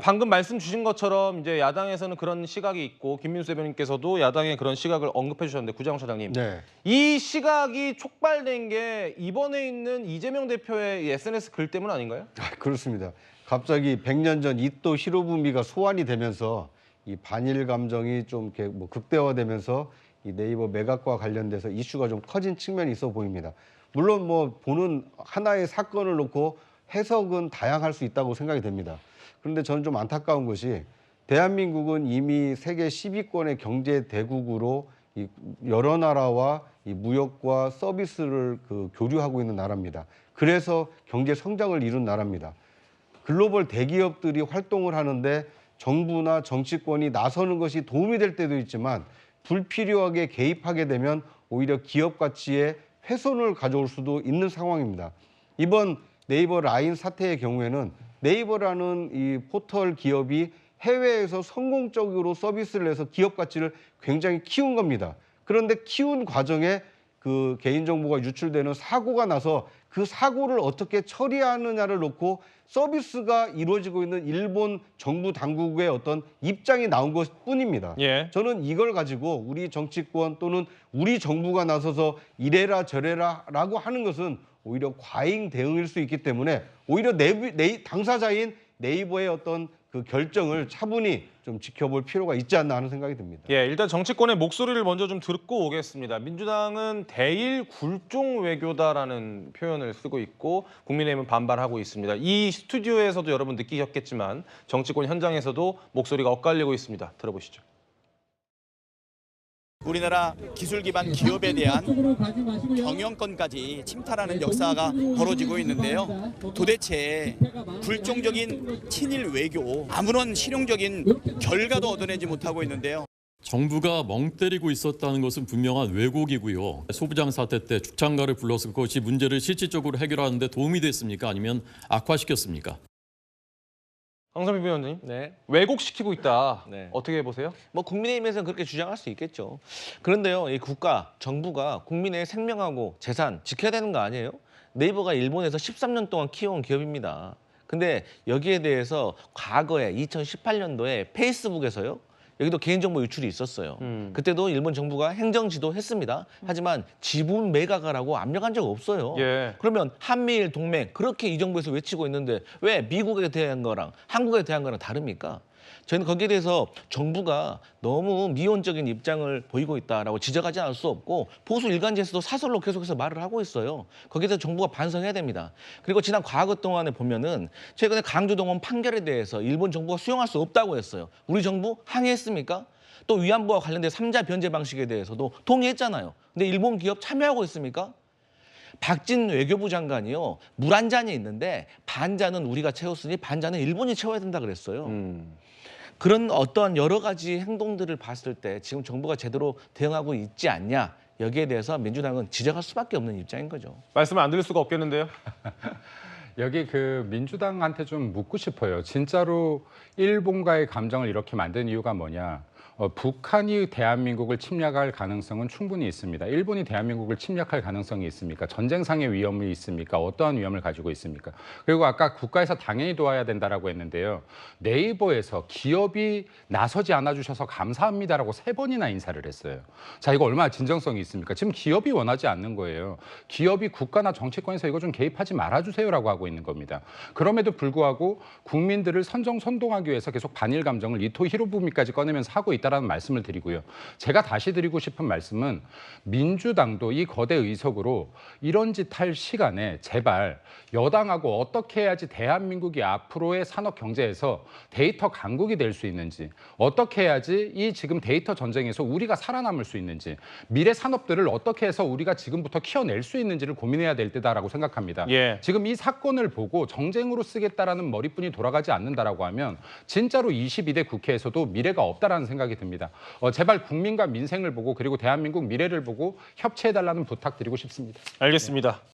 방금 말씀 주신 것처럼 이제 야당에서는 그런 시각이 있고 김민수 대변인께서도 야당의 그런 시각을 언급해 주셨는데 구장훈 차장님, 네. 이 시각이 촉발된 게 이번에 있는 이재명 대표의 SNS 글 때문 아닌가요? 그렇습니다. 갑자기 100년 전 이토 히로부미가 소환이 되면서 이 반일 감정이 좀 이렇게 극대화되면서 이 네이버 매각과 관련돼서 이슈가 좀 커진 측면이 있어 보입니다. 물론 보는 하나의 사건을 놓고 해석은 다양할 수 있다고 생각이 됩니다. 그런데 저는 좀 안타까운 것이 대한민국은 이미 세계 10위권의 경제 대국으로 이 여러 나라와 이 무역과 서비스를 교류하고 있는 나라입니다. 그래서 경제 성장을 이룬 나라입니다. 글로벌 대기업들이 활동을 하는데 정부나 정치권이 나서는 것이 도움이 될 때도 있지만 불필요하게 개입하게 되면 오히려 기업 가치에 훼손을 가져올 수도 있는 상황입니다. 이번 네이버 라인 사태의 경우에는 네이버라는 이 포털 기업이 해외에서 성공적으로 서비스를 해서 기업 가치를 굉장히 키운 겁니다. 그런데 키운 과정에 그 개인정보가 유출되는 사고가 나서 그 사고를 어떻게 처리하느냐를 놓고 서비스가 이루어지고 있는 일본 정부 당국의 어떤 입장이 나온 것뿐입니다. 예. 저는 이걸 가지고 우리 정치권 또는 우리 정부가 나서서 이래라 저래라라고 하는 것은 오히려 과잉 대응일 수 있기 때문에 오히려 당사자인 네이버의 어떤 그 결정을 차분히 좀 지켜볼 필요가 있지 않나 하는 생각이 듭니다. 예, 일단 정치권의 목소리를 먼저 좀 듣고 오겠습니다. 민주당은 대일 굴종 외교다라는 표현을 쓰고 있고 국민의힘은 반발하고 있습니다. 이 스튜디오에서도 여러분 느끼셨겠지만 정치권 현장에서도 목소리가 엇갈리고 있습니다. 들어보시죠. 우리나라 기술 기반 기업에 대한 경영권까지 침탈하는 역사가 벌어지고 있는데요. 도대체 굴종적인 친일 외교, 아무런 실용적인 결과도 얻어내지 못하고 있는데요. 정부가 멍 때리고 있었다는 것은 분명한 왜곡이고요. 소부장 사태 때 죽창가를 불러서 그것이 문제를 실질적으로 해결하는 데 도움이 됐습니까? 아니면 악화시켰습니까? 황선미 위원님, 네. 왜곡시키고 있다. 네. 어떻게 보세요? 국민의힘에서는 그렇게 주장할 수 있겠죠. 그런데요, 이 국가, 정부가 국민의 생명하고 재산 지켜야 되는 거 아니에요? 네이버가 일본에서 13년 동안 키워온 기업입니다. 근데 여기에 대해서 과거에 2018년도에 페이스북에서요, 여기도 개인정보 유출이 있었어요. 그때도 일본 정부가 행정지도 했습니다. 하지만 지분 매각을 하고 압력한 적 없어요. 예. 그러면 한미일 동맹 그렇게 이 정부에서 외치고 있는데 왜 미국에 대한 거랑 한국에 대한 거랑 다릅니까? 저희는 거기에 대해서 정부가 너무 미온적인 입장을 보이고 있다라고 지적하지 않을 수 없고 보수 일간지에서도 사설로 계속해서 말을 하고 있어요. 거기에 대해서 정부가 반성해야 됩니다. 그리고 지난 과거 동안에 보면은 최근에 강제동원 판결에 대해서 일본 정부가 수용할 수 없다고 했어요. 우리 정부 항의했습니까? 또 위안부와 관련된 3자 변제 방식에 대해서도 동의했잖아요. 근데 일본 기업 참여하고 있습니까? 박진 외교부 장관이요. 물 한 잔이 있는데 반 잔은 우리가 채웠으니 반 잔은 일본이 채워야 된다 그랬어요. 그런 어떠한 여러 가지 행동들을 봤을 때 지금 정부가 제대로 대응하고 있지 않냐. 여기에 대해서 민주당은 지적할 수밖에 없는 입장인 거죠. 말씀을 안 드릴 수가 없겠는데요. 여기 민주당한테 좀 묻고 싶어요. 진짜로 일본과의 감정을 이렇게 만든 이유가 뭐냐? 북한이 대한민국을 침략할 가능성은 충분히 있습니다. 일본이 대한민국을 침략할 가능성이 있습니까? 전쟁상의 위험이 있습니까? 어떠한 위험을 가지고 있습니까? 그리고 아까 국가에서 당연히 도와야 된다라고 했는데요. 네이버에서 기업이 나서지 않아주셔서 감사합니다라고 3번이나 인사를 했어요. 자, 이거 얼마나 진정성이 있습니까? 지금 기업이 원하지 않는 거예요. 기업이 국가나 정치권에서 이거 좀 개입하지 말아주세요라고 하고 있는 겁니다. 그럼에도 불구하고 국민들을 선동하기 위해서 계속 반일 감정을 이토 히로부미까지 꺼내면서 하고 있다라는 말씀을 드리고요. 제가 다시 드리고 싶은 말씀은 민주당도 이 거대 의석으로 이런 짓 할 시간에 제발 여당하고 어떻게 해야지 대한민국이 앞으로의 산업 경제에서 데이터 강국이 될 수 있는지, 어떻게 해야지 이 지금 데이터 전쟁에서 우리가 살아남을 수 있는지, 미래 산업들을 어떻게 해서 우리가 지금부터 키워낼 수 있는지를 고민해야 될 때다라고 생각합니다. 예. 지금 이 사건을 보고 정쟁으로 쓰겠다라는 머리뿐이 돌아가지 않는다라고 하면 진짜로 22대 국회에서도 미래가 없다라는 생각이 듭니다. 제발 국민과 민생을 보고 그리고 대한민국 미래를 보고 협치해달라는 부탁드리고 싶습니다. 알겠습니다.